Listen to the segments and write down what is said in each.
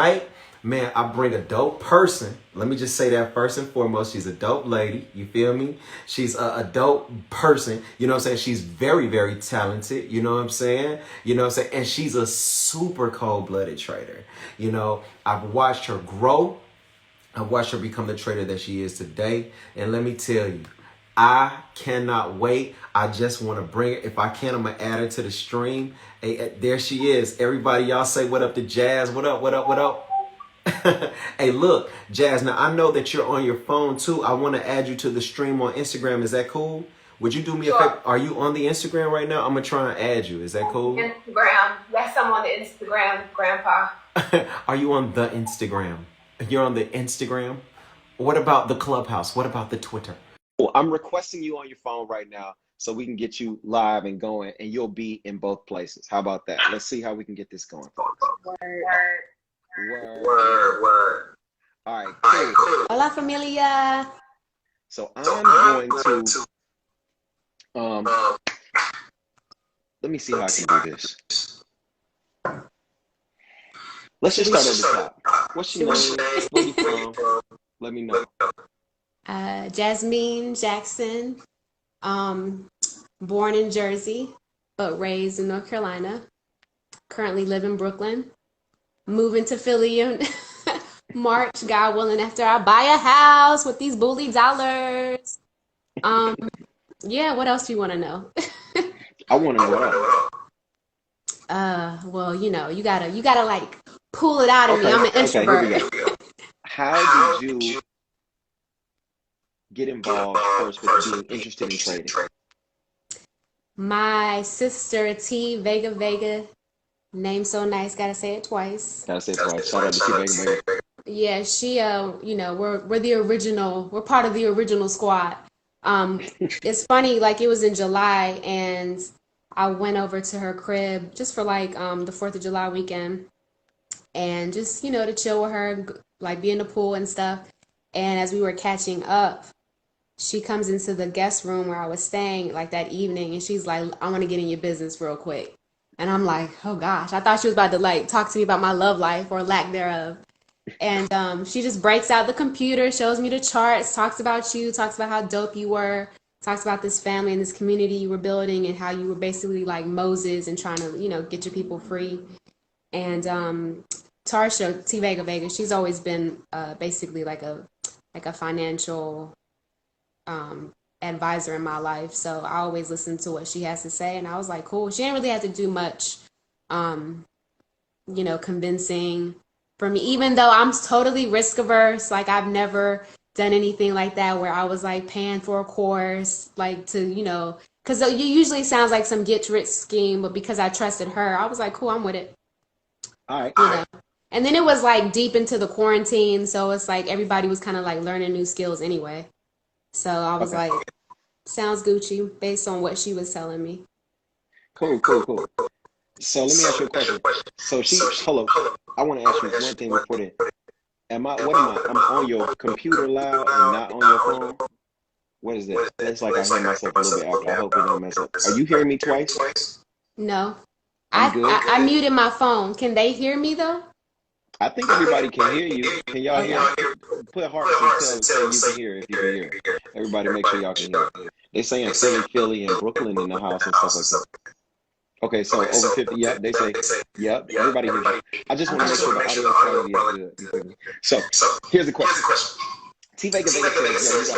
right? Man, I bring a dope person. Let me just say that first and foremost. She's a dope lady. You feel me? She's a dope person. You know what I'm saying? She's very, very talented. You know what I'm saying? You know what I'm saying? And she's a super cold-blooded trader. You know, I've watched her grow. I watched her become the trader that she is today. And let me tell you, I cannot wait. I just want to bring it. If I can, I'm going to add her to the stream. Hey, there she is. Everybody, y'all say what up to Jazz. What up, what up, what up? Hey, look, Jazz, now I know that you're on your phone too. I want to add you to the stream on Instagram. Is that cool? Would you do me a favor? Are you on the Instagram right now? I'm going to try and add you. Is that cool? Instagram. Yes, I'm on the Instagram, Grandpa. Are you on the Instagram? You're on the Instagram? What about the Clubhouse? What about the Twitter? Well, I'm requesting you on your phone right now so we can get you live and going, and you'll be in both places. How about that? Let's see how we can get this going, folks. Word. All right, cool. Hola, familia. So I'm going to let me see how I can do this. Let's just start at the top. What's your name? Where you from? Let me know. Jazmin Jackson. Born in Jersey, but raised in North Carolina. Currently live in Brooklyn. Moving to Philly in March, God willing, after I buy a house with these bully dollars. Yeah, what else do you want to know? I want to know. Well, you know, you gotta like pull it out of me. I'm an introvert. Here we go. How did you get involved first with being interested in trading? My sister T Vega, name so nice, gotta say it twice. Shout out to T Vega. Yeah, she you know, we're the original, we're part of the original squad. It's funny, like it was in July and I went over to her crib just for like the 4th of July weekend and just, you know, to chill with her, like be in the pool and stuff. And as we were catching up, she comes into the guest room where I was staying like that evening and she's like, I want to get in your business real quick. And I'm like, oh gosh, I thought she was about to like talk to me about my love life or lack thereof. And she just breaks out the computer, shows me the charts, talks about you, talks about how dope you were, talks about this family and this community you were building and how you were basically like Moses and trying to, you know, get your people free. And Tarsha, T Vega, she's always been basically like a financial advisor in my life. So I always listen to what she has to say. And I was like, cool. She didn't really have to do much, you know, convincing for me, even though I'm totally risk averse. Like I've never done anything like that where I was like paying for a course, like to, you know, because it usually sounds like some get rich scheme, but because I trusted her, I was like, cool, I'm with it. All right. You know? And then it was like deep into the quarantine. So it's like everybody was kind of like learning new skills anyway. So I was like, sounds Gucci based on what she was telling me. Cool. So let me ask you a question. So hello, I want to ask you one thing before that. I'm on your computer loud and not on your phone? What is that? It's like I hear myself a little bit after. I hope it don't mess up. Are you hearing me twice? No. I muted my phone. Can they hear me though? I think everybody can hear you. Can y'all hear? Put hearts and tell you can hear if you can hear. Everybody make sure y'all can hear. They saying Philly, and Brooklyn in the house and stuff like that. Okay, so over 50, yep, they say, yep, everybody hears you. I just want to make sure the audio quality is good. So, here's the question. T Vega says, yo,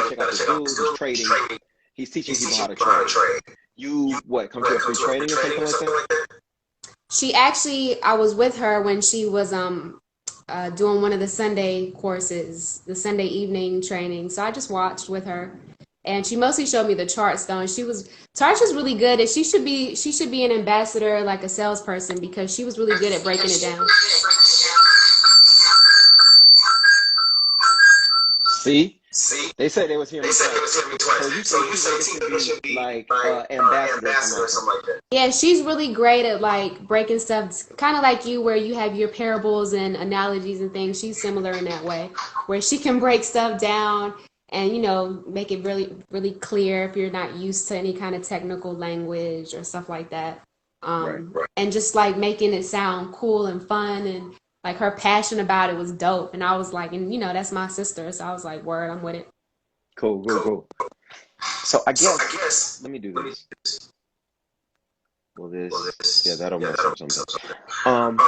you gotta check out this dude who's trading. He's teaching people how to trade. You, come to a free training or something like that? She actually, I was with her when she was doing one of the Sunday courses, the Sunday evening training. So I just watched with her. And she mostly showed me the charts though. And Tarsha's really good. And she should be an ambassador, like a salesperson, because she was really good at breaking it down. See? They said they was hearing me twice. So you say T should be like ambassador or something like that. Yeah, she's really great at like breaking stuff, kind of like you, where you have your parables and analogies and things. She's similar in that way, where she can break stuff down and, you know, make it really, really clear if you're not used to any kind of technical language or stuff like that. Right. And just like making it sound cool and fun. And Like her passion about it was dope. And I was like, and you know, that's my sister. So I was like, word, I'm with it. Cool, cool, cool. So I guess let me do this. Well, this, yeah, that'll mess up something. Um,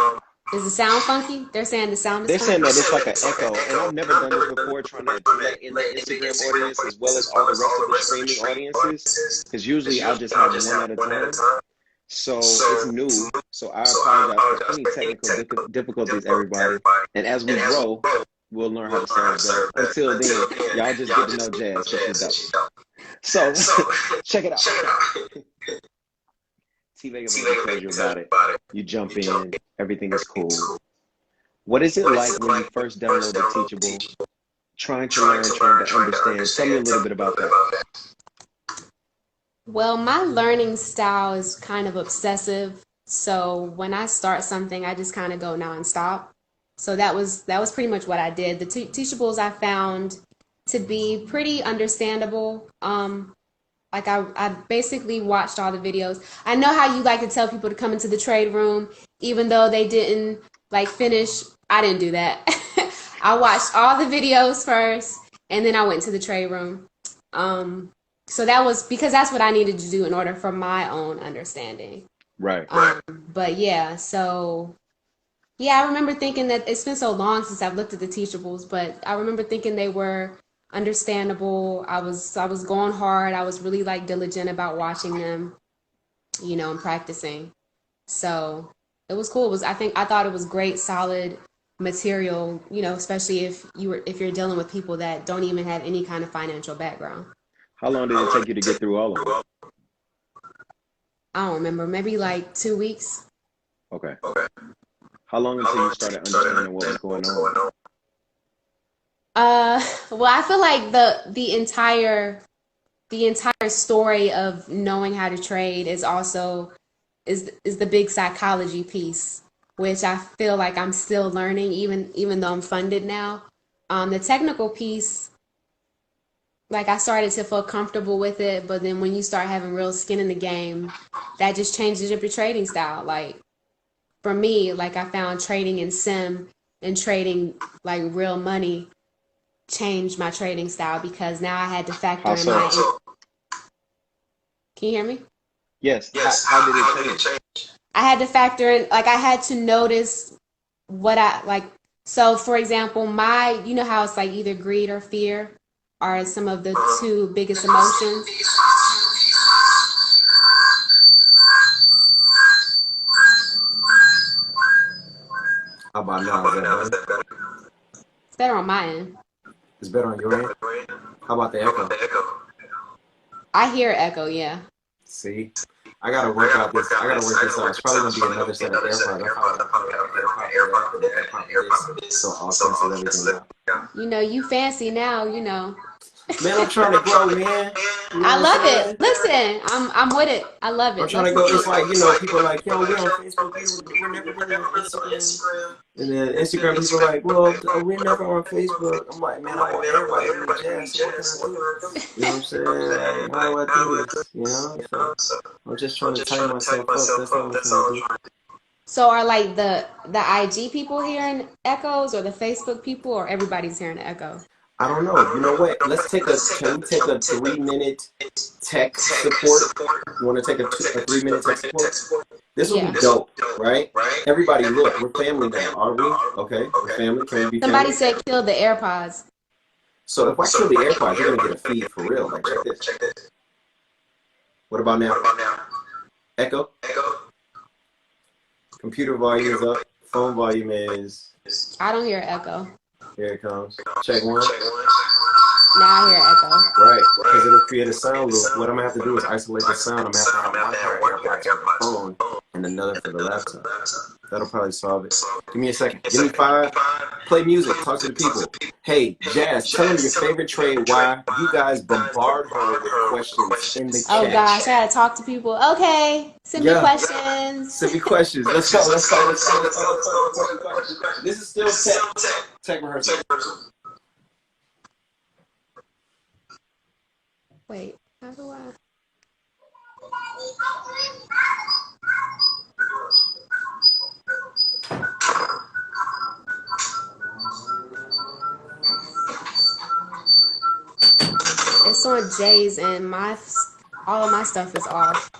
Is the sound funky? They're saying the sound is they're funky. saying that it's like an echo, and I've never done this before, trying to let in the Instagram audience as well as all the rest of the streaming audiences, because usually I'll just have one at a time. So it's new. So I apologize for any technical difficulties, everybody. And as we grow, we'll learn how to sound better. Until then, y'all just get to know Jazz because she's dope. So check it out. T-Vega tells you about it. You jump in, everything is cool. What is it like when you first downloaded Teachable? Trying to learn, trying to understand. Tell me a little bit about that. Well, my learning style is kind of obsessive. So when I start something, I just kind of go nonstop. So that was pretty much what I did. The teachables I found to be pretty understandable. Like I basically watched all the videos. I know how you like to tell people to come into the trade room, even though they didn't like finish. I didn't do that. I watched all the videos first, and then I went to the trade room. So that was because that's what I needed to do in order for my own understanding. Right. But yeah, so yeah, I remember thinking that it's been so long since I've looked at the teachables, but I remember thinking they were understandable. I was going hard. I was really like diligent about watching them, you know, and practicing. So it was cool. I thought it was great, solid material, you know, especially if you're dealing with people that don't even have any kind of financial background. How long did it take you to get through all of them? I don't remember, maybe like 2 weeks. Okay. How long until you started understanding what was going on? Well, I feel like the entire story of knowing how to trade is also is the big psychology piece, which I feel like I'm still learning, even though I'm funded now. The technical piece, like I started to feel comfortable with it, but then when you start having real skin in the game, that just changes up your trading style. Like for me, like I found trading in sim and trading like real money changed my trading style because now I had to factor How in so? Can you hear me? Yes. How did it change? I had to factor in, like I had to notice what I like. So for example, you know how it's like either greed or fear are some of the two biggest emotions. How about now? Is that better? It's better on my end. It's better on your end? How about the echo? I hear echo, yeah. See? I gotta work out this. I gotta work this out. It's probably gonna be another set of AirPods. I'm probably gonna put an AirPod in this, so I'll cancel everything out. You know, you fancy now, you know. Man, I'm trying to grow, man. You know I what love I'm saying? it. Listen, I'm with it. I love it. I'm trying to go. It's like, you know, people are like, yo, we're on Facebook. We're never really on Instagram. And then Instagram people are like, well, we're never on Facebook. I'm like, man, I want everybody to be Jazz. So what can I do? You know what I'm saying? Like, how do I do this? You know? So I'm just trying to tighten myself up. That's all I'm trying to do. So are like the IG people hearing echoes or the Facebook people or everybody's hearing the echo? I don't know. You know what? Can we take a 3-minute tech support? You want to take a 3-minute tech support? This will be dope, right? Everybody, look, we're family now, aren't we? Okay, we're family. Can we be family? Somebody said kill the AirPods. So if I kill the AirPods, you're gonna get a feed for real. Like, check this. What about now? Echo. Computer volume is up. Phone volume is. I don't hear echo. Here it comes. Check one. Now I hear echo. Right, because it'll create a sound loop. What I'm gonna have to do is isolate the sound. I'm gonna have to have one pair of AirPods for the phone and another for the laptop. That'll probably solve it. Give me a second. Give me 5. Play music. Talk to the people. Hey, Jazz, tell them your favorite trade. Why you guys bombard her with questions in the chat. Oh gosh, I gotta talk to people. Okay, send me questions. Send me questions. Let's go. This is still tech rehearsal. Wait, how do I? it's on Jay's, and all of my stuff is off.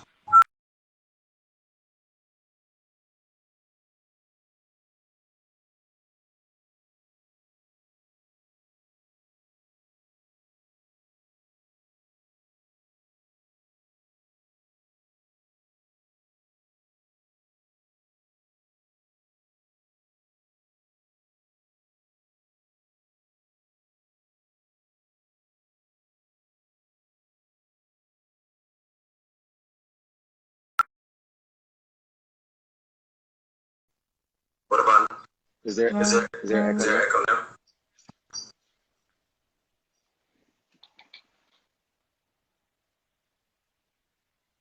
What about Is there echo now?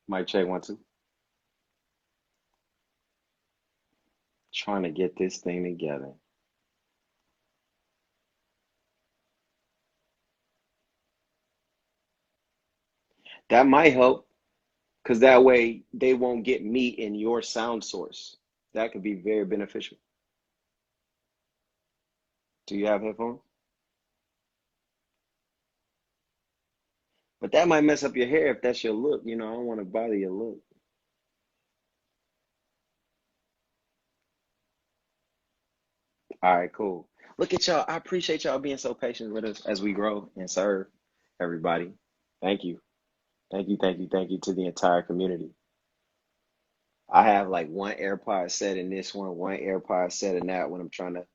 Mic check 1 2. Trying to get this thing together. That might help, because that way they won't get me in your sound source. That could be very beneficial. Do you have headphones? But that might mess up your hair if that's your look. You know, I don't want to bother your look. All right, cool. Look at y'all. I appreciate y'all being so patient with us as we grow and serve everybody. Thank you. Thank you, thank you, thank you to the entire community. I have like one AirPod set in this one AirPod set in that when I'm trying to.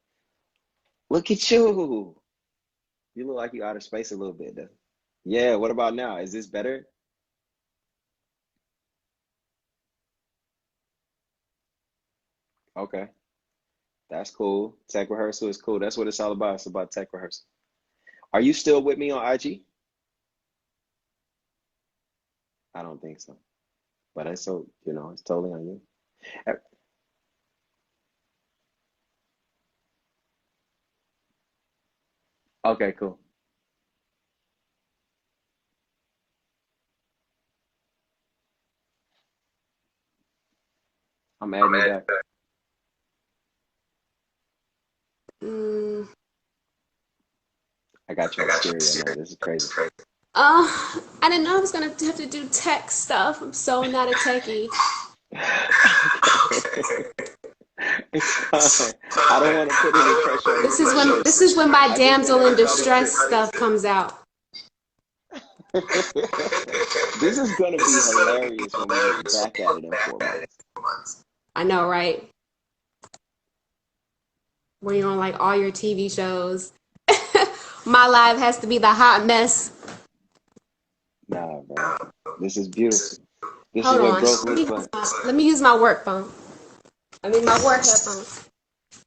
Look at you. You look like you out of space a little bit, though. Yeah, what about now? Is this better? Okay, that's cool. Tech rehearsal is cool. That's what it's all about. It's about tech rehearsal. Are you still with me on IG? I don't think so. But it's so, it's totally on you. Uh, Okay, cool. I'm adding you back. Mm, I got you on stereo now. This is crazy. I didn't know I was gonna have to do tech stuff. I'm so not a techie. It's fine. I don't want to put any pressure on you. This is when my I just damsel want in everybody distress to. stuff comes out. This is gonna be hilarious when we look back at it in 4 months. I know, right? When you're on like all your TV shows. My life has to be the hot mess. Nah, bro. This is beautiful. This is Hold what on. growth looks like. Let me use my work phone. I mean my work headphones.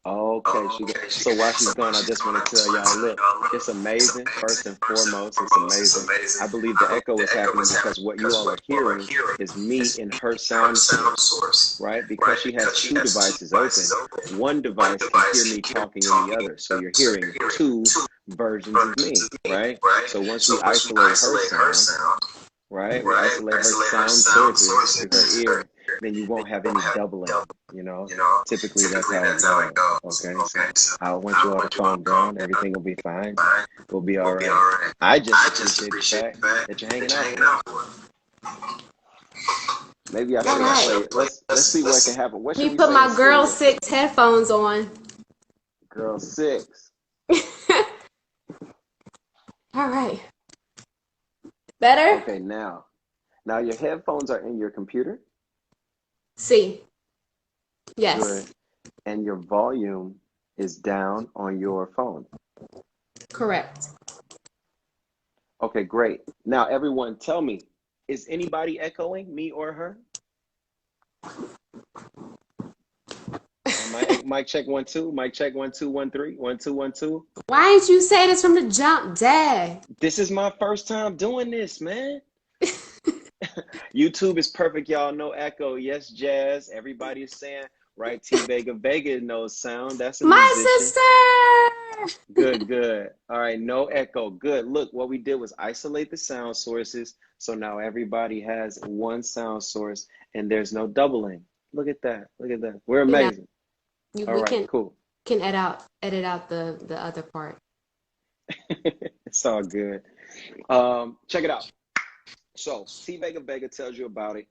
Okay, so while she's gone, I just want to tell y'all, look, it's amazing. First and foremost, it's amazing. I believe the echo is happening because what you all are hearing is me in her sound source, right? Because she has two devices open. One device can hear me talking in the other. So you're hearing two versions of me, right? So once we isolate her sound, right? We isolate her sound sources to her ear, then you won't have any doubling, you know? Typically, that's how it goes, okay? So I want you all to calm down. Everything will be fine. We'll be all right. I just appreciate the fact that you're hanging out for it. Maybe I should have played. Let's see what can happen. What should Let me we put say my to Girl Celia? 6 headphones on. Girl 6. All right. Better? Okay, now your headphones are in your computer. See. Yes. Good. And your volume is down on your phone. Correct. Okay, great. Now, everyone, tell me, is anybody echoing, me or her? Mic check 1 2. Mic check 1 2 1 3 1 2 1 2. Why didn't you say this from the jump, Dad? This is my first time doing this, man. YouTube is perfect, y'all. No echo. Yes, Jazz. Everybody is saying, right? T Vega knows sound. That's a My musician. sister! Good. All right, no echo. Good. Look, what we did was isolate the sound sources. So now everybody has one sound source and there's no doubling. Look at that. We're amazing. All We right, cool. can edit out the other part. It's all good. Check it out. So T Vega Vega tells you about it.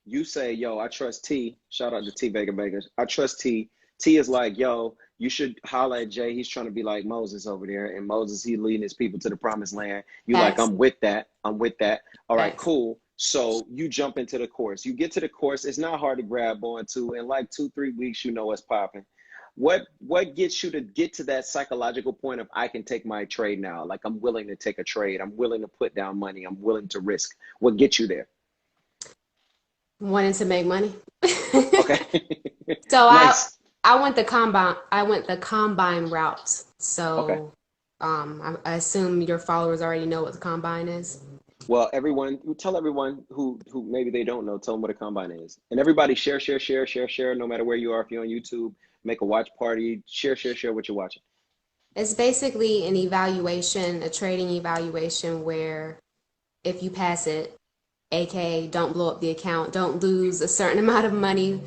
You say, yo, I trust T. Shout out to T Vega Vega. I trust T. T is like, yo, you should holler at Jay. He's trying to be like Moses over there. And Moses, he leading his people to the promised land. You like, Facts. I'm with that. I'm with that. All right, Facts. cool. So you jump into the course. You get to the course. It's not hard to grab onto. In like 2-3 weeks, you know what's popping. What gets you to get to that psychological point of I can take my trade now? Like I'm willing to take a trade. I'm willing to put down money. I'm willing to risk. What gets you there? Wanting to make money. Okay. So Nice. I went the combine route. Okay. So I assume your followers already know what the combine is. Well, tell everyone who maybe they don't know, tell them what a combine is. And everybody share, no matter where you are. If you're on YouTube, make a watch party, share what you're watching. It's basically an evaluation, a trading evaluation where if you pass it, aka don't blow up the account, don't lose a certain amount of money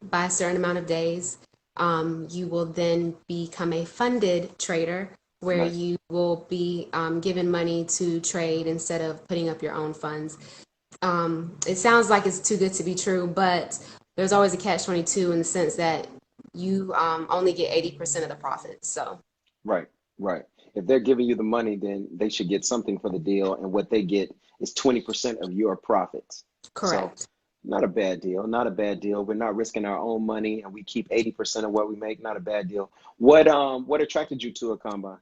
by a certain amount of days, you will then become a funded trader where Nice. you will be given money to trade instead of putting up your own funds. It sounds like it's too good to be true, but there's always a catch-22 in the sense that you only get 80% of the profits. So Right. If they're giving you the money, then they should get something for the deal. And what they get is 20% of your profits. correct. So not a bad deal. Not a bad deal. We're not risking our own money and we keep 80% of what we make. Not a bad deal. What attracted you to a combine?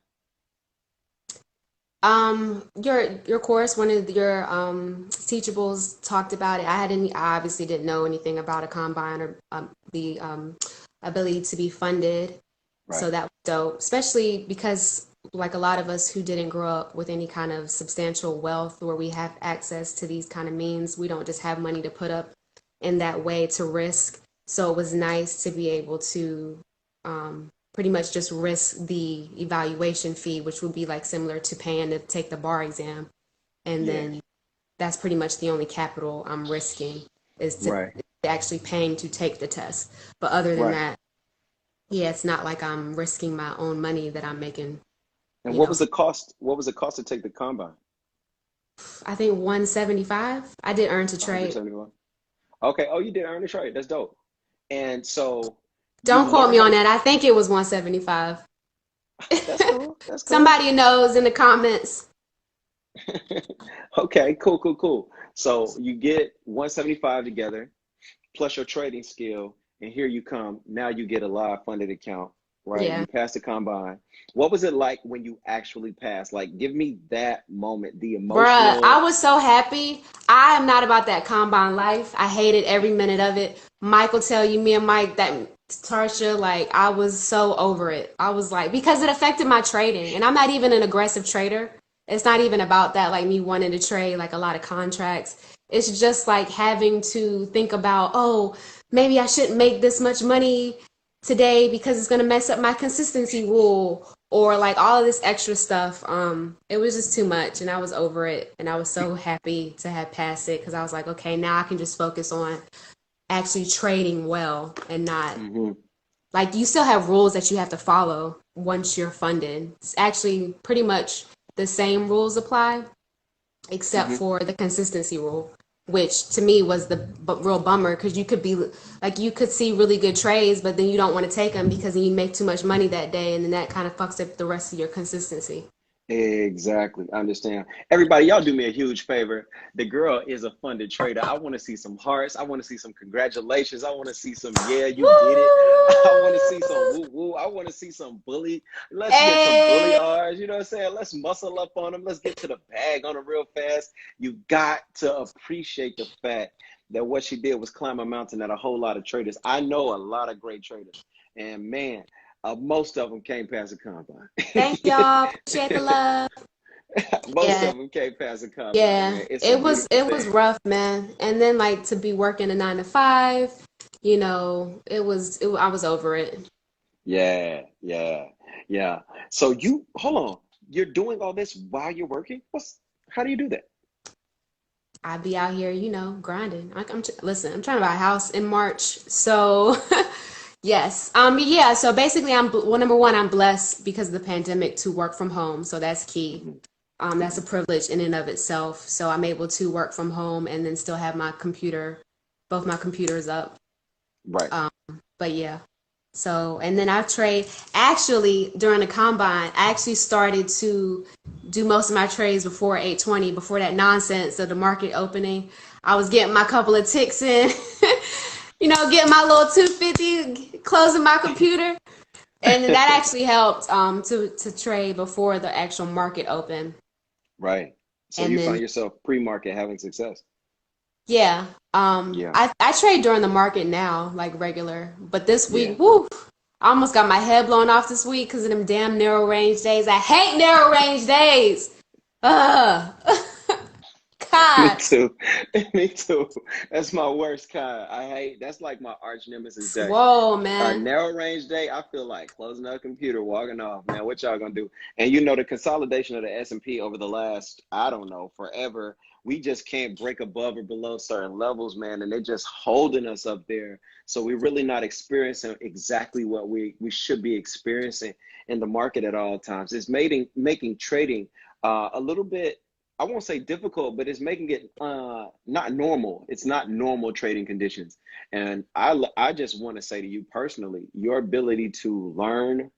Your course, one of your teachables talked about it. I obviously didn't know anything about a combine or the ability to be funded. Right. So that was dope, especially because like a lot of us who didn't grow up with any kind of substantial wealth where we have access to these kind of means, we don't just have money to put up in that way to risk. So it was nice to be able to pretty much just risk the evaluation fee, which would be like similar to paying to take the bar exam. And Yeah. then that's pretty much the only capital I'm risking is to Right. actually paying to take the test. But other than Right. that, yeah, it's not like I'm risking my own money that I'm making. And You what know, was the cost? What was the cost to take the combine? I think 175. I did earn to trade. 171. Okay. Oh, you did earn a trade. That's dope. And so you Don't quote learn me how on to. that. I think it was 175. That's cool. That's cool. Somebody knows in the comments. Okay. Cool. So you get 175 together, plus your trading skill, and here you come. Now you get a live funded account, right? Yeah. You pass the combine. What was it like when you actually passed? Like, give me that moment, the Bruh, I emotional. was so happy. I am not about that combine life. I hated every minute of it. Mike will tell you, me and Mike, that Tarsha, like, I was so over it. I was like, because it affected my trading. And I'm not even an aggressive trader. It's not even about that, like me wanting to trade like a lot of contracts. It's just like having to think about, oh, maybe I shouldn't make this much money today because it's going to mess up my consistency rule or like all of this extra stuff. It was just too much and I was over it. And I was so happy to have passed it because I was like, okay, now I can just focus on actually trading well and not Mhm. like you still have rules that you have to follow once you're funded. It's actually pretty much the same rules apply except Mhm. for the consistency rule, which to me was the real bummer because you could be like you could see really good trades, but then you don't want to take them because then you make too much money that day, and then that kind of fucks up the rest of your consistency. Exactly. I understand. Everybody, y'all do me a huge favor. The girl is a funded trader. I want to see some hearts. I want to see some congratulations. I want to see some, yeah, you did it. I want to see some Woo! woo woo. I want to see some bully. Let's get some bully Hey, R's. You know what I'm saying? Let's muscle up on them. Let's get to the bag on them real fast. You got to appreciate the fact that what she did was climb a mountain that a whole lot of traders. I know a lot of great traders. And man, most of them came past the combine. thank y'all. Appreciate the love. Most Yeah. of them came past the combine, Yeah, man. It's a beautiful it was thing. rough, man. And then like to be working a 9 to 5, I was over it. Yeah. So you hold on. You're doing all this while you're working? How do you do that? I be out here, grinding. Listen, I'm trying to buy a house in March. So, yes. Yeah, so basically well, number one, I'm blessed because of the pandemic to work from home, so that's key. Mhm. That's a privilege in and of itself. So I'm able to work from home and then still have my computer, both my computers up. Right. But yeah. So, and then I trade, actually during the combine, I actually started to do most of my trades before 8:20, before that nonsense of the market opening. I was getting my couple of ticks in, getting my little 250, closing my computer. And then that actually helped to trade before the actual market opened. Right. So And you then find yourself pre-market having success. yeah, Yeah. I trade during the market now, like regular. But this Yeah. week, woo, I almost got my head blown off this week because of them damn narrow range days. I hate narrow range days. Ugh. Me God. too. Me too. That's my worst kind. That's like my arch nemesis day. Whoa, A man. narrow range day, I feel like closing up computer, walking off, man. What y'all gonna do? And the consolidation of the S&P over the last, I don't know, forever. We just can't break above or below certain levels, man, and they're just holding us up there. So we're really not experiencing exactly what we should be experiencing in the market at all times. It's making trading a little bit, I won't say difficult, but it's making it not normal. It's not normal trading conditions. And I just want to say to you personally, your ability to learn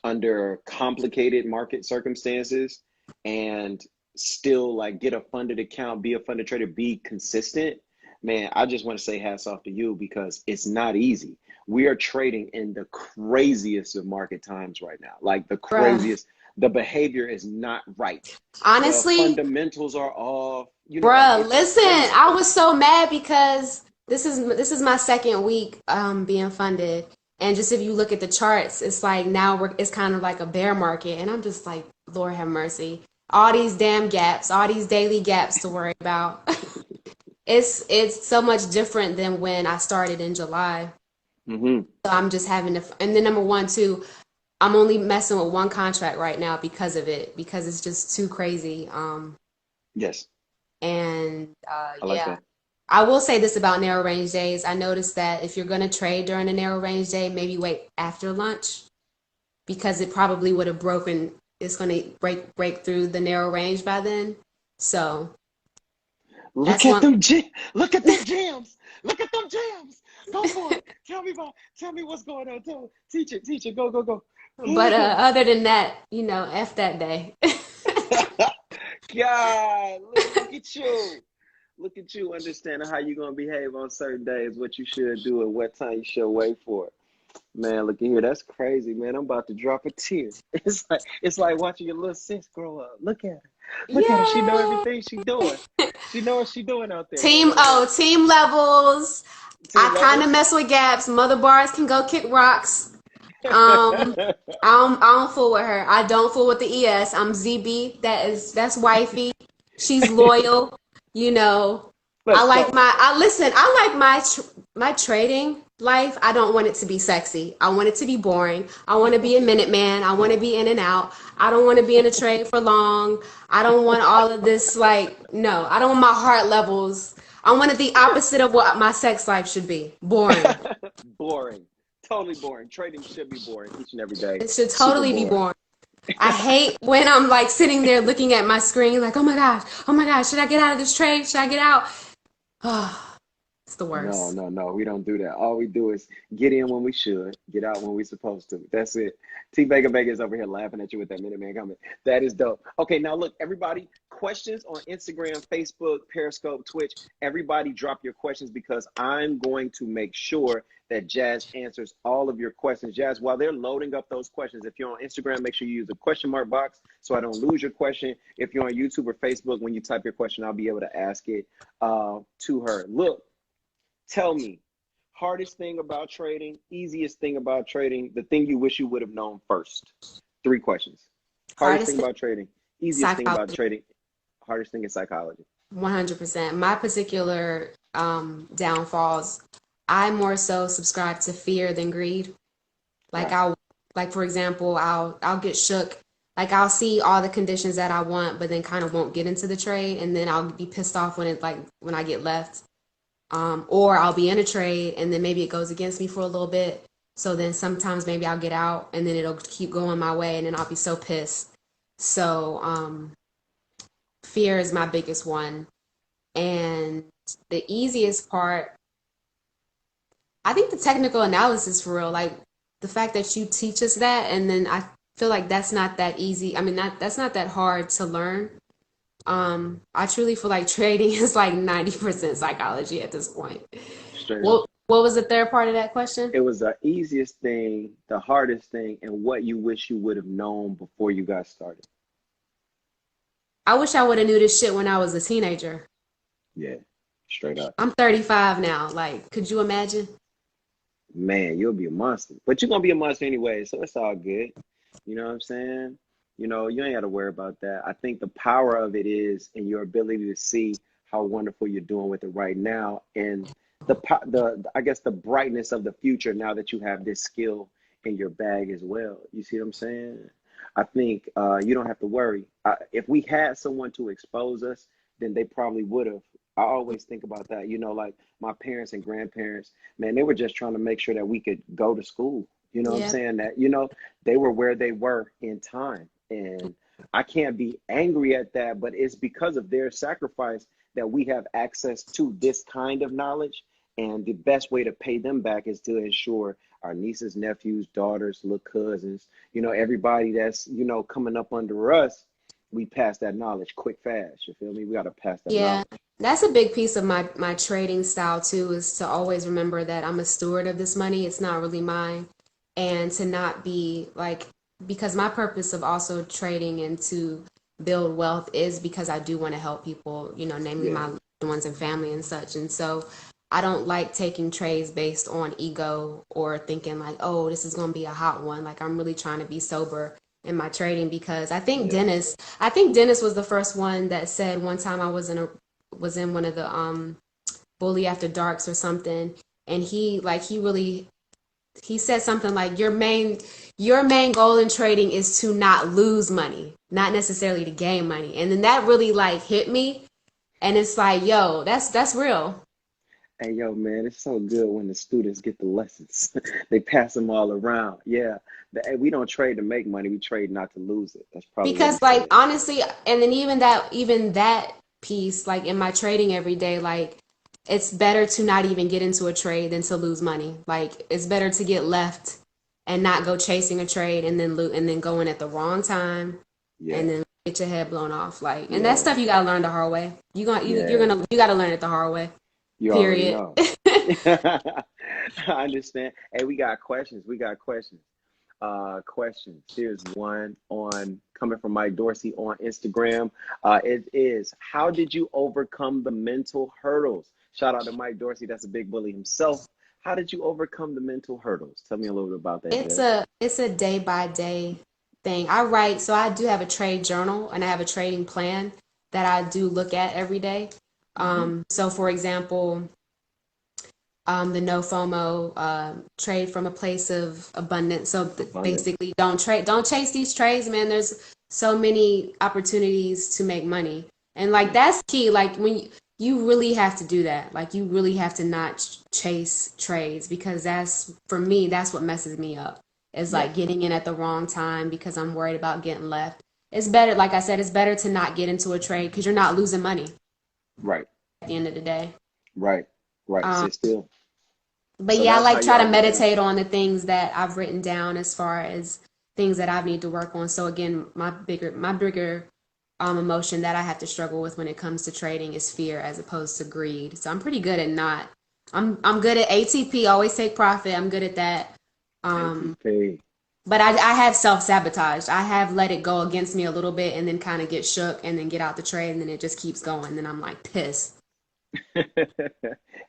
under complicated market circumstances and still like get a funded account, be a funded trader, be consistent, man, I just want to say hats off to you because it's not easy. We are trading in the craziest of market times right now, like the Bruh. craziest. The behavior is not right. The Honestly, fundamentals are off. Like bruh, it's listen, crazy. I was so mad because this is my second week being funded. And just if you look at the charts, it's like now it's kind of like a bear market. And I'm just like, Lord have mercy. All these damn gaps, all these daily gaps to worry about. It's so much different than when I started in July. Hmm. So I'm just having to, and then number one, too, I'm only messing with one contract right now because of it, because it's just too crazy. Yes, And I like yeah, that. I will say this about narrow range days. I noticed that if you're going to trade during a narrow range day, maybe wait after lunch because it probably would have broken. It's going to break through the narrow range by then. So Look that's at one. them look at them jams. Look at them jams. Go for it. Tell me what's going on. Teach it. Go, go, go. But other than that, F that day. God, look at you. Look at you understanding how you're gonna behave on certain days, what you should do and what time you should wait for it. Man, look at here. That's crazy, man. I'm about to drop a tear. It's like watching your little sis grow up. Look at her. Look at her. She know Yeah. everything she doing. She know what she doing out there, man. Team Look at her. team levels. Team I kind of levels. mess with gaps. Mother bars can go kick rocks. Um, I don't fool with her. I don't fool with the ES. I'm ZB. That's wifey. She's loyal. You know, Let's go. I listen. I like my trading life. I don't want it to be sexy. I want it to be boring. I want to be a minute man. I want to be in and out. I don't want to be in a trade for long. I don't want all of this. Like, no, I don't want my heart levels. I want it the opposite of what my sex life should be. Boring. Boring. Totally boring. Trading should be boring each and every day. It should Super totally be boring. boring. I hate when I'm like sitting there looking at my screen, like, oh my gosh, should I get out of this trade? Should I get out? Oh, it's the No, worst. no, no. We don't do that. All we do is get in when we should, get out when we supposed to. That's it. T Vega is over here laughing at you with that Minuteman comment. That is dope. Okay, now look, everybody, questions on Instagram, Facebook, Periscope, Twitch. Everybody drop your questions because I'm going to make sure that Jazz answers all of your questions. Jazz, while they're loading up those questions, if you're on Instagram, make sure you use the question mark box so I don't lose your question. If you're on YouTube or Facebook, when you type your question, I'll be able to ask it to her. Look. Tell me, hardest thing about trading, easiest thing about trading, the thing you wish you would have known first. 3 questions. Hardest Hardest thing thing, about trading, easiest thing about psychology, trading, hardest thing is psychology. 100%. My particular downfalls, I more so subscribe to fear than greed. Like Right. like for example, I'll get shook. Like I'll see all the conditions that I want, but then kind of won't get into the trade, and then I'll be pissed off when I get left. Or I'll be in a trade and then maybe it goes against me for a little bit. So then sometimes maybe I'll get out and then it'll keep going my way and then I'll be so pissed. So fear is my biggest one. And the easiest part, I think the technical analysis for real, like the fact that you teach us that, and then I feel like that's not that easy. I mean, that's not that hard to learn. I truly feel like trading is like 90% psychology at this point. Straight up. What was the third part of that question? It was the easiest thing, the hardest thing, and what you wish you would have known before you got started. I wish I would have knew this shit when I was a teenager. Yeah, straight up. I'm 35 now. Like, could you imagine? Man, you'll be a monster. But you're gonna be a monster anyway, so it's all good. You know what I'm saying? You know, you ain't gotta worry about that. I think the power of it is in your ability to see how wonderful you're doing with it right now, and the I guess the brightness of the future now that you have this skill in your bag as well. You see what I'm saying? I think you don't have to worry. If we had someone to expose us, then they probably would have. I always think about that. You know, like my parents and grandparents, man, they were just trying to make sure that we could go to school. You know what I'm Yeah. saying? That, you know, they were where they were in time. And I can't be angry at that, but it's because of their sacrifice that we have access to this kind of knowledge. And the best way to pay them back is to ensure our nieces, nephews, daughters, little cousins, you know, everybody that's, you know, coming up under us, we pass that knowledge quick, fast. You feel me? We got to pass that Yeah. knowledge. That's a big piece of my trading style too, is to always remember that I'm a steward of this money. It's not really mine. And to not be like, because my purpose of also trading and to build wealth is because I do want to help people, you know, namely Yeah. my loved ones and family and such. And so I don't like taking trades based on ego or thinking like, oh, this is going to be a hot one. Like I'm really trying to be sober in my trading because Yeah. I think Dennis was the first one that said one time I was in one of the Bully After Darks or something, and he said something like your main goal in trading is to not lose money, not necessarily to gain money. And then that really like hit me, and it's like, yo, that's real. Hey, yo, man, it's so good when the students get the lessons. They pass them all around. Yeah. Hey, we don't trade to make money. We trade not to lose it. That's probably what he Because like said. honestly, and then even that piece, like in my trading every day, like it's better to not even get into a trade than to lose money. Like it's better to get left and not go chasing a trade and then and then go in at the wrong time and Yeah. then get your head blown off. Like, and that Yeah. stuff you gotta learn the hard way. Yeah. You gotta learn it the hard way. You already Period. know. I understand. Hey, we got questions. We got questions. Questions. Here's one on coming from Mike Dorsey on Instagram. It is, how did you overcome the mental hurdles? Shout out to Mike Dorsey. That's a big bully himself. How did you overcome the mental hurdles? Tell me a little bit about that, It's Jazz. a day by day thing. So I do have a trade journal and I have a trading plan that I do look at every day. Hmm. So for example, the no FOMO, trade from a place of abundance. So Abundance. basically, don't chase these trades, man. There's so many opportunities to make money, and like that's key. Like when you really have to do that. Like you really have to not chase trades because that's for me. That's what messes me up. Is Yeah. like getting in at the wrong time because I'm worried about getting left. It's better, like I said, it's better to not get into a trade because you're not losing money Right. at the end of the day. Right. Right. Um, Sit still. But So yeah, I that's how like try y'all to get down. meditate on the things that I've written down as far as things that I need to work on. So again, my bigger emotion that I have to struggle with when it comes to trading is fear as opposed to greed. So I'm pretty good at not. I'm good at ATP, always take profit. I'm good at that. Um, ATP. but I have self-sabotaged. I have let it go against me a little bit and then kind of get shook and then get out the trade and then it just keeps going. And then I'm like pissed.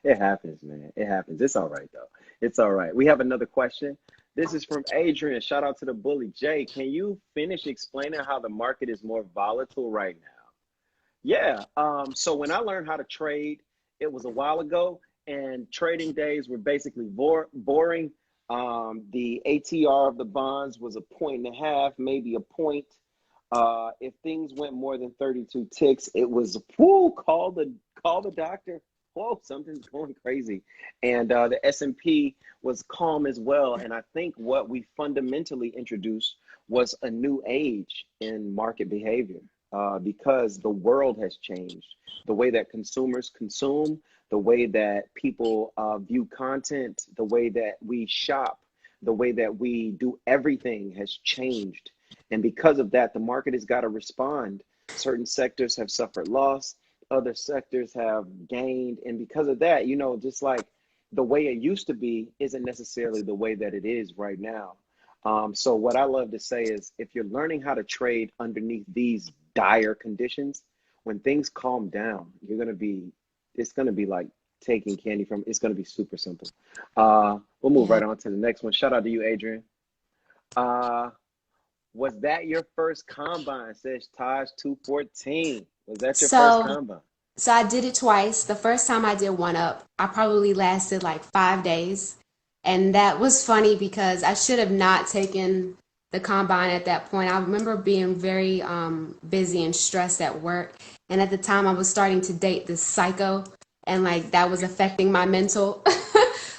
It happens, man. It happens. It's all right, though. It's all right. We have another question. This is from Adrian. Shout out to the bully. Jay, can you finish explaining how the market is more volatile right now? Yeah. So when I learned how to trade, it was a while ago, and trading days were basically boring. The ATR of the bonds was a point and a half, maybe a point. If things went more than 32 ticks, it was whoo, call the doctor. Whoa, something's going crazy. And the S&P was calm as well. And I think what we fundamentally introduced was a new age in market behavior. because the world has changed. The way that consumers consume, the way that people view content, the way that we shop, the way that we do everything has changed. And because of that, the market has got to respond. Certain sectors have suffered loss, other sectors have gained. And because of that, just like the way it used to be isn't necessarily the way that it is right now. So what I love to say is if you're learning how to trade underneath these dire conditions, when things calm down, it's going to be like taking candy from, it's going to be super simple. We'll move right on to the next one. Shout out to you, Adrian. Was that your first combine? Says Taj 214. Was that your first combine? So I did it twice. The first time I did one up, I probably lasted like 5 days. And that was funny because I should have not taken the combine at that point. I remember being very busy and stressed at work. And at the time I was starting to date this psycho, and like that was affecting my mental.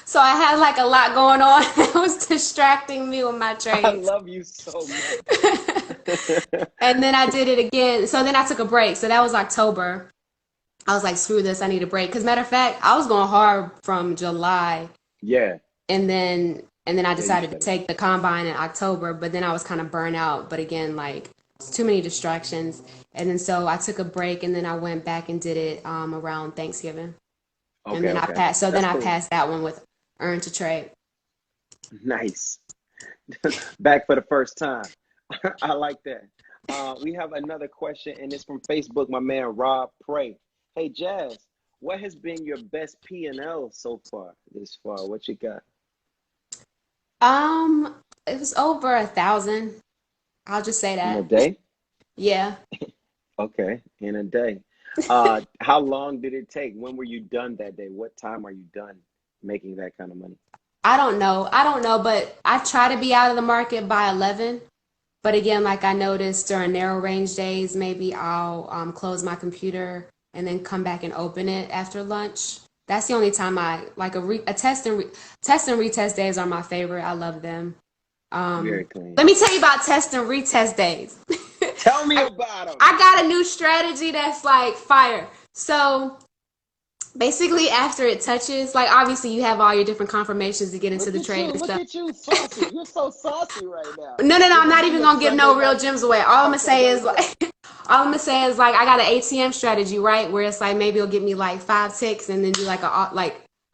So I had like a lot going on. It was distracting me with my trades. I love you so much. And then I did it again. So then I took a break. So that was October. I was like, screw this, I need a break. Because matter of fact, I was going hard from July. Yeah. And then I decided to take the combine in October, but then I was kind of burnt out. But again, like too many distractions. And then so I took a break, and then I went back and did it around Thanksgiving. Okay, and then I passed. So then I passed that one with Earn to Trade. Nice. Back for the first time. I like that. We have another question, and it's from Facebook. My man Rob Pray. Hey Jazz, what has been your best P&L so far this far? What you got? It was over 1,000. I'll just say that. In a day? Yeah. Okay, in a day. How long did it take? When were you done that day? What time are you done making that kind of money? I don't know, but I try to be out of the market by 11. But again, like I noticed during narrow range days, maybe I'll close my computer and then come back and open it after lunch. That's the only time I like a test and retest days are my favorite. I love them. Very clean. Let me tell you about test and retest days. Tell me about them. I got a new strategy that's like fire. So basically, after it touches, like obviously you have all your different confirmations to get into the trade and stuff. Look at you, saucy. You're so saucy right now. No, I'm not even gonna give no real gems away. All I'm gonna say is like, I got an ATM strategy, right? Where it's like maybe it'll give me like 5 ticks, and then do like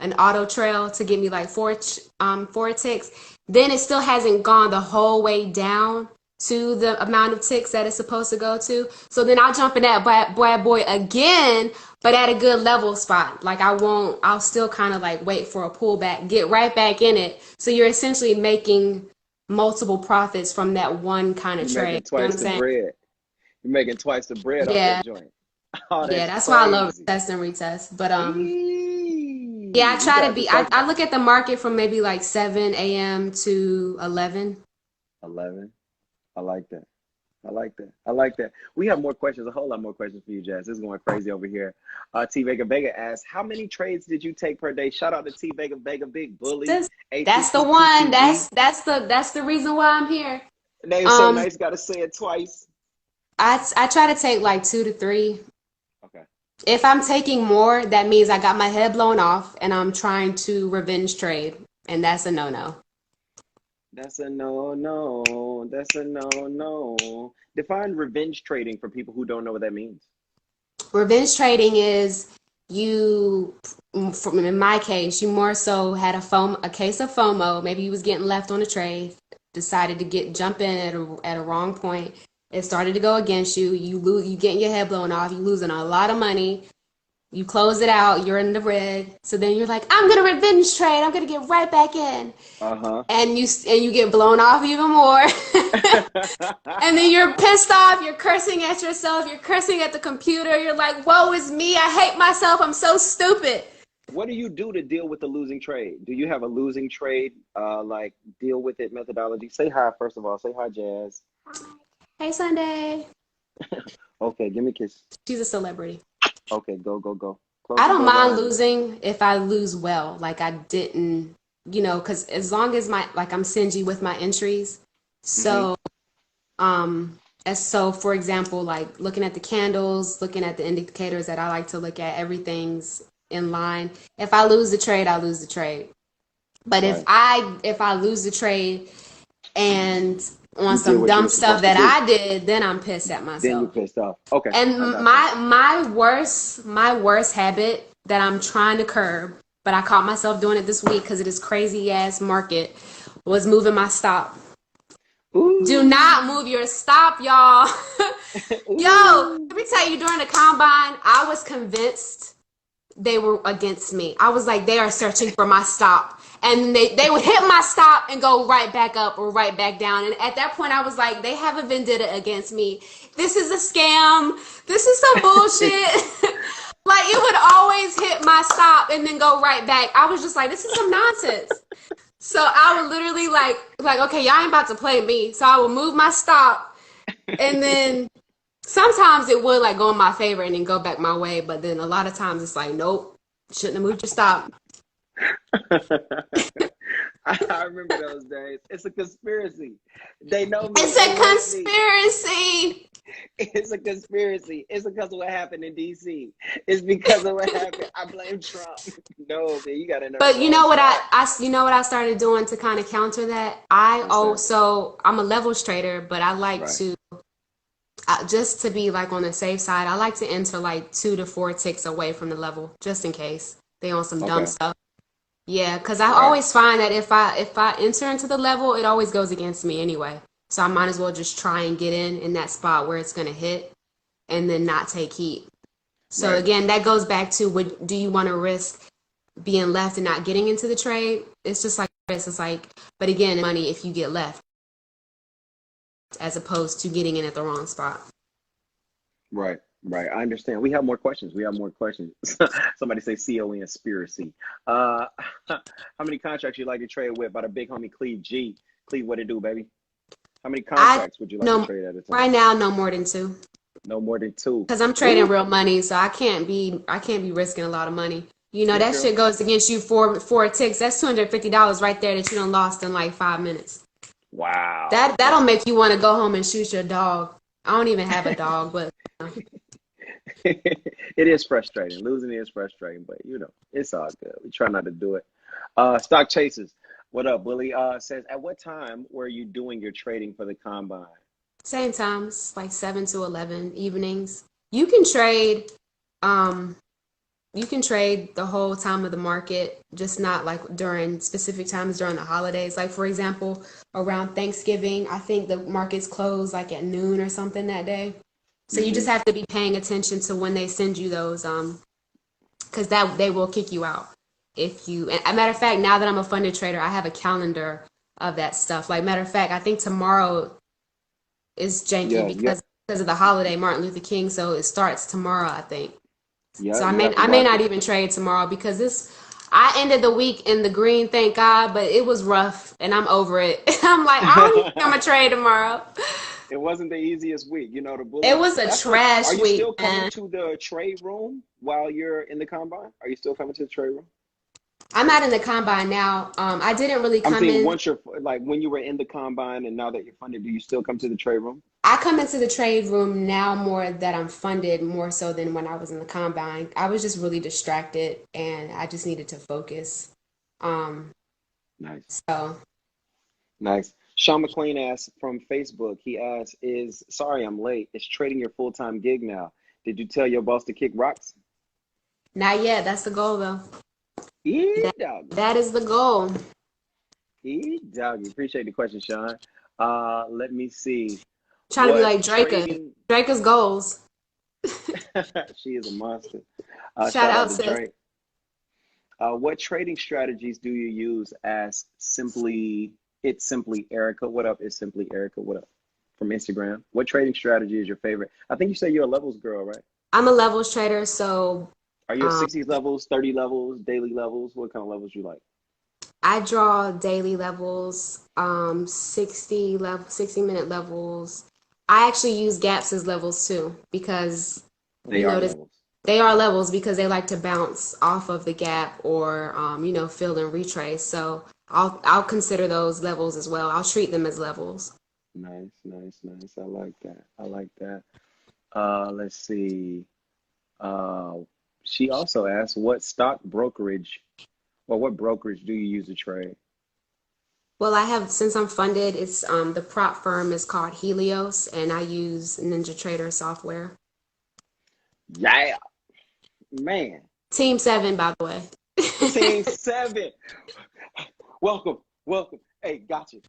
an auto trail to give me like 4 ticks. Then it still hasn't gone the whole way down to the amount of ticks that it's supposed to go to. So then I'll jump in that bad boy again, but at a good level spot. Like I'll still kind of like wait for a pullback, get right back in it. So you're essentially making multiple profits from that one kind of trade. Making twice the bread. You're making twice the bread off that joint. Oh, that's why I love test and retest. But yeah, I try to be. I look at the market from maybe like 7 a.m. to 11. 11. I like that. We have more questions, a whole lot more questions for you, Jazz. This is going crazy over here. T Vega asks, how many trades did you take per day? Shout out to T Vega, big bully. That's the one. That's the reason why I'm here. Name's so nice, gotta say it twice. I try to take like 2 to 3. Okay. If I'm taking more, that means I got my head blown off and I'm trying to revenge trade, and that's a no-no. That's a no-no. That's a no-no. Define revenge trading for people who don't know what that means. Revenge trading is in my case, you more so had a case of FOMO. Maybe you was getting left on a trade, decided to jump in at a wrong point. It started to go against you. You getting your head blown off. You losing a lot of money. You close it out. You're in the red. So then you're like, I'm gonna revenge trade. I'm gonna get right back in. And you get blown off even more. And then you're pissed off. You're cursing at yourself. You're cursing at the computer. You're like, woe is me. I hate myself. I'm so stupid. What do you do to deal with the losing trade? Do you have a losing trade, like deal with it methodology? Say hi, first of all. Say hi, Jazz. Hey, Sunday. Okay, give me a kiss. She's a celebrity. Okay, go. I don't mind losing if I lose well. Like I didn't, because as long as I'm stingy with my entries. So, As so, for example, like looking at the candles, looking at the indicators that I like to look at, everything's in line. If I lose the trade, I lose the trade. But Right. if I lose the trade and on You did some what you dumb were stuff supposed to that do. I did, then I'm pissed at Then you're myself. pissed off. Okay, I And got you. my worst habit that I'm trying to curb, but I caught myself doing it this week because of this crazy ass market, was moving my stop. Do Ooh. not move your stop, y'all. Yo, Ooh. let me tell you, during the combine, I was convinced they were against me. I was like, they are searching for my stop. And they would hit my stop and go right back up or right back down. And at that point, I was like, they have a vendetta against me. This is a scam. This is some bullshit. Like, it would always hit my stop and then go right back. I was just like, this is some nonsense. So I would literally like, okay, y'all ain't about to play me. So I would move my stop, and then sometimes it would like go in my favor and then go back my way. But then a lot of times it's like, nope, shouldn't have moved your stop. I remember those days. It's a conspiracy. They know me. It's They a want me. conspiracy. It's a conspiracy. It's because of what happened in DC. It's because of what happened. I blame Trump. No, man, you got to know the But you wrong know what spot. you know what I started doing to kind of counter that? What's that? So I'm a levels trader, but I like Right. to just to be like on the safe side. I like to enter like 2 to 4 ticks away from the level just in case they on some dumb Okay. stuff. Yeah, because I Right. always find that if I enter into the level, it always goes against me anyway. So I might as well just try and get in that spot where it's gonna hit and then not take heat. So Right. again, that goes back to do you want to risk being left and not getting into the trade? It's just like this. It's like, but again, money if you get left as opposed to getting in at the wrong spot. Right. Right. I understand. We have more questions. We have more questions. Somebody say COE conspiracy. How many contracts you like to trade with? By the big homie Cleve G. Cleve, what it do, baby? How many I contracts would you like to no trade at a time? right now no more than 2 No more than 2. because I'm trading Ooh. real money, so I can't be risking a lot of money. You know Yeah, that girl. shit goes against you four ticks. That's $250 right there that you done lost in like 5 minutes. Wow. That'll make you want to go home and shoot your dog. I don't even have a dog, but It is frustrating. Losing is frustrating, but it's all good. We try not to do it. Stock Chasers. What up, Willie? Says, at what time were you doing your trading for the combine? same times, like 7 to 11 evenings. You can trade, um, you can trade the whole time of the market, just not like during specific times during the holidays. Like for example, around Thanksgiving, I think the markets close like at noon or something that day. So you Mm-hmm. just have to be paying attention to when they send you those, because that they will kick you out if you. And a matter of fact, now that I'm a funded trader, I have a calendar of that stuff. Like matter of fact, I think tomorrow is janky Yeah, because of the holiday, Martin Luther King. So it starts tomorrow, I think. So you have to I may watch not it. even trade tomorrow because I ended the week in the green, thank God, but it was rough and I'm over it. I'm like, I don't even think I'm gonna trade tomorrow. It wasn't the easiest week, the It bully. was a That's what. Are trash you week, still coming man. to the trade room while you're in the combine? Are you still coming to the trade room? I'm not in the combine now. I didn't really I'm come saying in. once you're like when you were in the combine and now that you're funded, do you still come to the trade room? I come into the trade room now more that I'm funded more so than when I was in the combine. I was just really distracted and I just needed to focus. Um, Nice. so Nice. Sean McLean asks from Facebook, he asks, sorry I'm late. Is trading your full-time gig now? Did you tell your boss to kick rocks? not yet. That's the goal though. Yeah, That, doggy. that is the goal. Yeah, doggy. Appreciate the question, Sean. Let me see. Trying to be What like Draker. trading? Draker's goals. She is a monster. Shout Shout out out, to sis. Drake. What trading strategies do you use as simply Erica? What up? It's simply Erica. What up? From Instagram. What trading strategy is your favorite? I think you say you're a levels girl, right? I'm a levels trader, so Are you a um, 60 levels, 30 levels, daily levels? What kind of levels you like? I draw daily levels, 60-minute levels. I actually use gaps as levels too because They you are notice levels. they are levels because they like to bounce off of the gap or fill and retrace. So I'll consider those levels as well. I'll treat them as levels. Nice, nice, nice. I like that. I like that. Let's see. Uh, she also asked, what stock brokerage or what brokerage do you use to trade? Well, I have since I'm funded, it's the prop firm is called Helios, and I use NinjaTrader software. Yeah, man. Team 7, by the way. Team 7. Welcome, welcome. Hey, got you.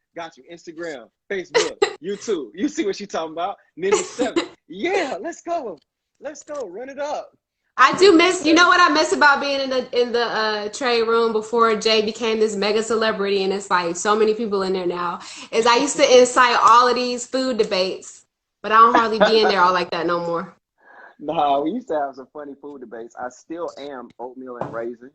Instagram, Facebook, YouTube. You see what she talking about? Ninja 7. Yeah, let's go. Let's go. Run it up. I do Ninja miss, you know 7. what I miss about being in the trade room before Jay became this mega celebrity, and it's like so many people in there now. Is I used to incite all of these food debates, but I don't hardly be in there all like that no more. No, we used to have some funny food debates. I still am oatmeal and raisin.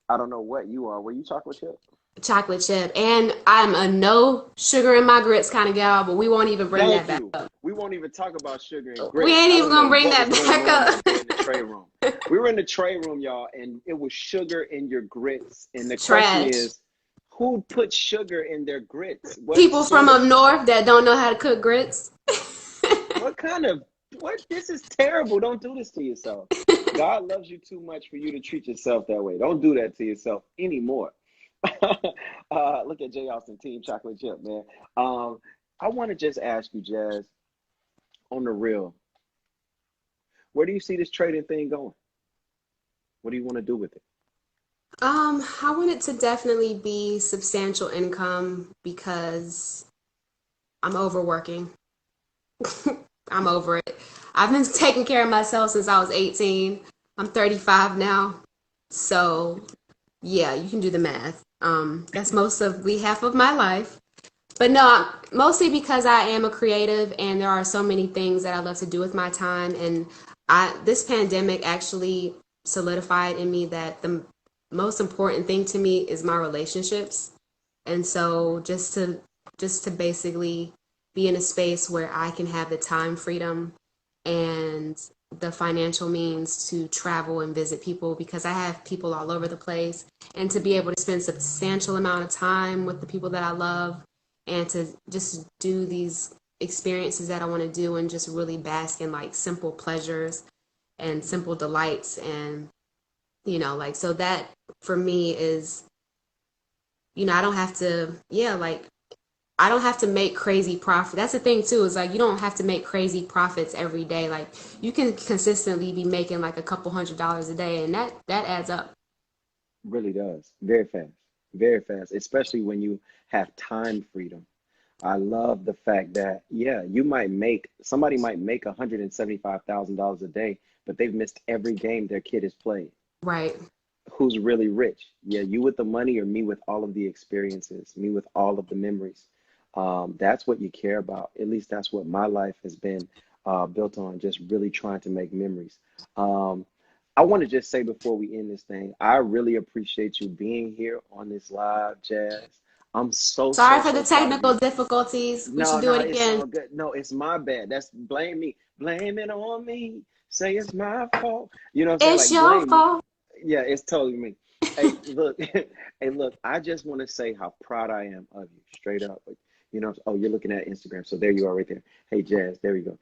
I don't know what you are. Were you chocolate chip? Chocolate chip, and I'm a no sugar in my grits kind of gal, but we won't even bring that Thank back you. up. We won't even talk about sugar and We grits. ain't I even don't know gonna bring what that was going back on up. back there in the trade room. We were in the trade room, y'all, and it was sugar in your grits. And the question Trash. is, who put sugar in their grits? What People from sort of, up north that don't know how to cook grits. what kind of, what? This is terrible. Don't do this to yourself. God loves you too much for you to treat yourself that way. Don't do that to yourself anymore. Look at Jay Austin, Team Chocolate Chip, man. I want to just ask you, Jazz, on the real, where do you see this trading thing going? What do you want to do with it? I want it to definitely be substantial income because I'm overworking. I'm over it. I've been taking care of myself since I was 18. I'm 35 now. So, yeah, you can do the math. That's mostly half of my life. But no, mostly because I am a creative and there are so many things that I love to do with my time. And this pandemic actually solidified in me that the most important thing to me is my relationships. And so just to basically be in a space where I can have the time freedom and the financial means to travel and visit people because I have people all over the place and to be able to spend substantial amount of time with the people that I love and to just do these experiences that I want to do and just really bask in like simple pleasures and simple delights and like so that for me is I don't have to like I don't have to make crazy profit. That's the thing too, is like you don't have to make crazy profits every day. Like you can consistently be making like a couple $100s a day and that adds up. Really does. Very fast. Very fast, especially when you have time freedom. I love the fact that, yeah, somebody might make $175,000 a day, but they've missed every game their kid has played. Right. Who's really rich? Yeah, you with the money or me with all of the experiences, me with all of the memories. That's what you care about. At least that's what my life has been built on, just really trying to make memories. Um, I want to just say before we end this thing, I really appreciate you being here on this live, Jazz. I'm so, Sorry so, for the so proud of technical you. difficulties. We No, should do no, it it's again. all good. No, it's my bad. That's blame me. Blame it on me. Say it's my fault. You know what I'm saying? It's Like your blame me. fault. Yeah, it's totally me. Hey, look, hey, look, I just want to say how proud I am of you, straight up. Like, oh, you're looking at Instagram, so there you are right there. Hey, Jazz, there we go.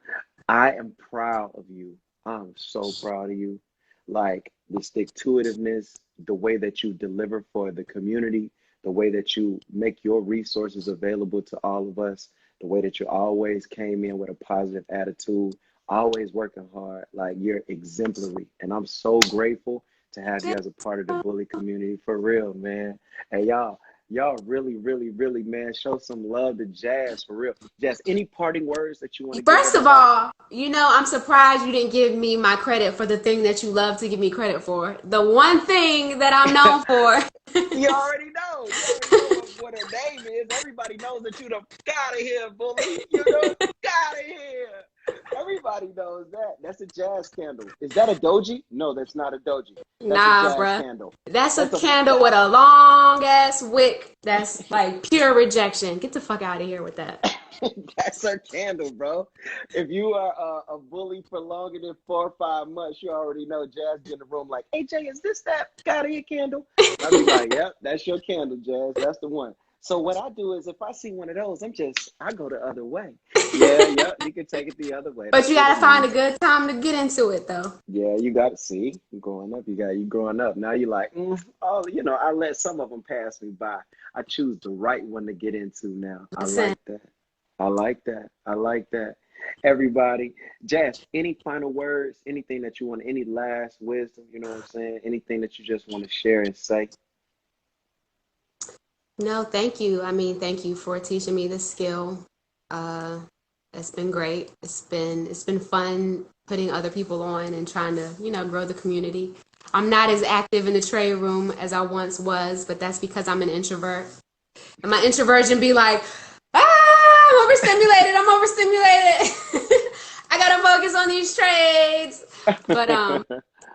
I am proud of you. I'm so proud of you. Like the stick to itiveness, the way that you deliver for the community, the way that you make your resources available to all of us, the way that you always came in with a positive attitude, always working hard. Like you're exemplary. And I'm so grateful to have you as a part of the bully community for real, man. Hey, y'all really, really, really, man, show some love to Jazz for real. Jazz, any parting words that you want to give First of everybody? all, I'm surprised you didn't give me my credit for the thing that you love to give me credit for. The one thing that I'm known for. You already know. You already know what her name is. Everybody knows that you the out of here, bully. Out of here. Everybody knows that. That's a Jazz candle. Is that a doji? No, that's not a doji. That's a Nah, Jazz bruh. candle. That's a That's a candle with a long ass wick that's like pure rejection. Get the fuck out of here with that. that's her candle, bro. If you are a bully for longer than 4 or 5 months, you already know Jazz be in the room like, hey Jay, is this that out of here candle? I'll be like, yep, that's your candle, Jazz. That's the one. So what I do is if I see one of those, I go the other way. Yeah, you can take it the other way. But That's you what gotta it find a means. good time to get into it, though. Yeah, you got to see. You growing up, you growing up. Now you're like, oh, I let some of them pass me by. I choose the right one to get into now. I Listen, like that. I like that. I like that. Everybody, Jazz, any final words, anything that you want, any last wisdom, you know what I'm saying? Anything that you just want to share and say? no, thank you. I mean, thank you for teaching me this skill. Uh, it's been great. It's been fun putting other people on and trying to, grow the community. I'm not as active in the trade room as I once was, but that's because I'm an introvert. And my introversion be like, I'm overstimulated. I'm overstimulated. I gotta focus on these trades. But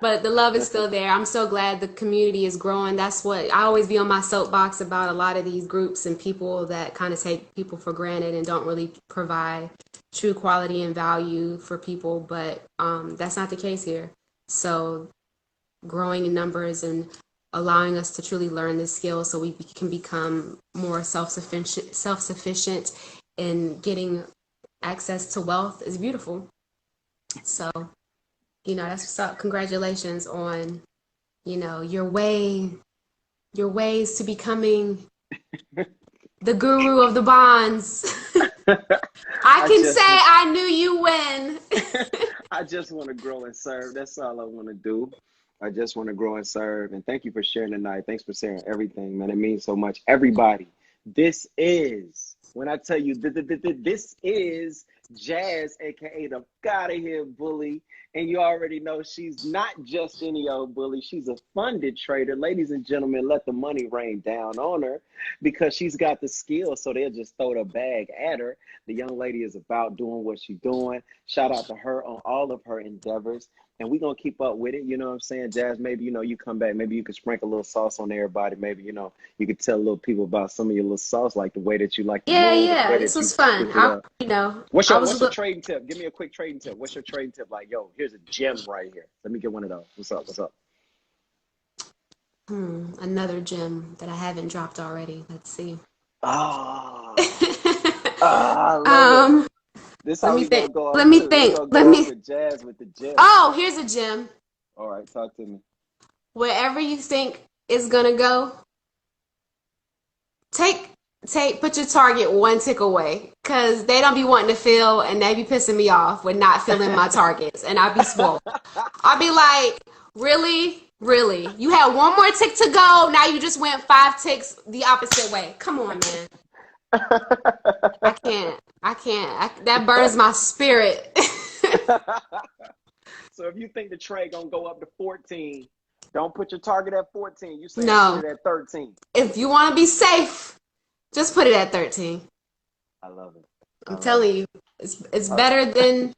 but the love is still there. I'm so glad the community is growing. That's what I always be on my soapbox about a lot of these groups and people that kind of take people for granted and don't really provide true quality and value for people. But that's not the case here. So growing in numbers and allowing us to truly learn this skill so we can become more self-sufficient in getting access to wealth is beautiful. So, that's what's up. Congratulations on, your ways to becoming the guru of the bonds. I can say I knew you when. I just want to grow and serve. That's all I want to do. I just want to grow and serve. And thank you for sharing tonight. Thanks for sharing everything, man. It means so much. Everybody, this is, when I tell you, this is Jazz, aka the Gotta Here Bully. And you already know she's not just any old bully. She's a funded trader. Ladies and gentlemen, let the money rain down on her because she's got the skill. So they'll just throw the bag at her. The young lady is about doing what she's doing. Shout out to her on all of her endeavors. And we're going to keep up with it. You know what I'm saying? Jazz, maybe, you come back. Maybe you could sprinkle a little sauce on everybody. Maybe, you could tell little people about some of your little sauce, like the way that you like to Yeah, move, the yeah, way this that you was fun. pick it up. What's I your was what's your trading tip? Give me a quick trading tip. What's your trading tip? Like, yo, here's a gem right here. Let me get one of those. What's up? What's up? another gem that I haven't dropped already. Let's see. Ah, I love it. um, This let how me we gonna think. go Let off me too. We're think. gonna Let go off me. with Jazz with the gem. Oh, here's a gem. All right, talk to me. Wherever you think is gonna go, take put your target one tick away, cause they don't be wanting to fill, and they be pissing me off with not filling my targets, and I be swole. I be like, really, really, you had one more tick to go. Now you just went 5 ticks the opposite way. Come on, man. I can't. That burns my spirit. So if you think the trade gonna go up to 14, don't put your target at 14. You saying put No, it at 13. if you want to be safe, just put it at 13. I love it. I I'm love telling it. you, it's better than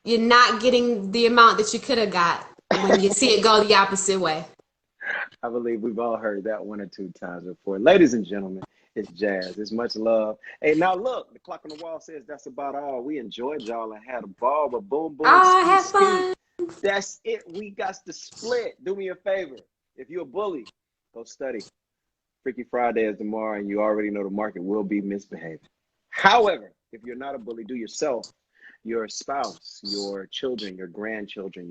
you're not getting the amount that you could have got when you see it go the opposite way. I believe we've all heard that one or two times before. Ladies and gentlemen, it's Jazz. It's much love. Hey, now look, the clock on the wall says that's about all. We enjoyed y'all and had a ball, but boom, boom, Ah, ski, have ski. fun. That's it. We got to split. Do me a favor. If you're a bully, go study. Freaky Friday is tomorrow, and you already know the market will be misbehaving. However, if you're not a bully, do yourself, your spouse, your children, your grandchildren,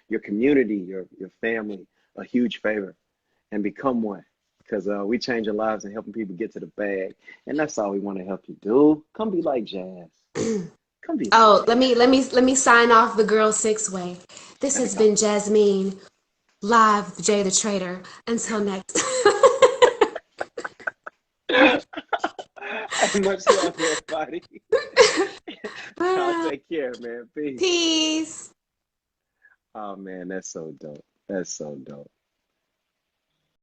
your community, your family a huge favor and become one. Because we changing lives and helping people get to the bag. And that's all we want to help you do. Come be like Jazz. Come be like Oh, Jazz. let me sign off the girl 6-way. This Let me has go. been Jazmin, live with Jay the Trader. Until next. Much love, everybody. Y'all take care, man. Peace. Peace. Oh, man, that's so dope. That's so dope.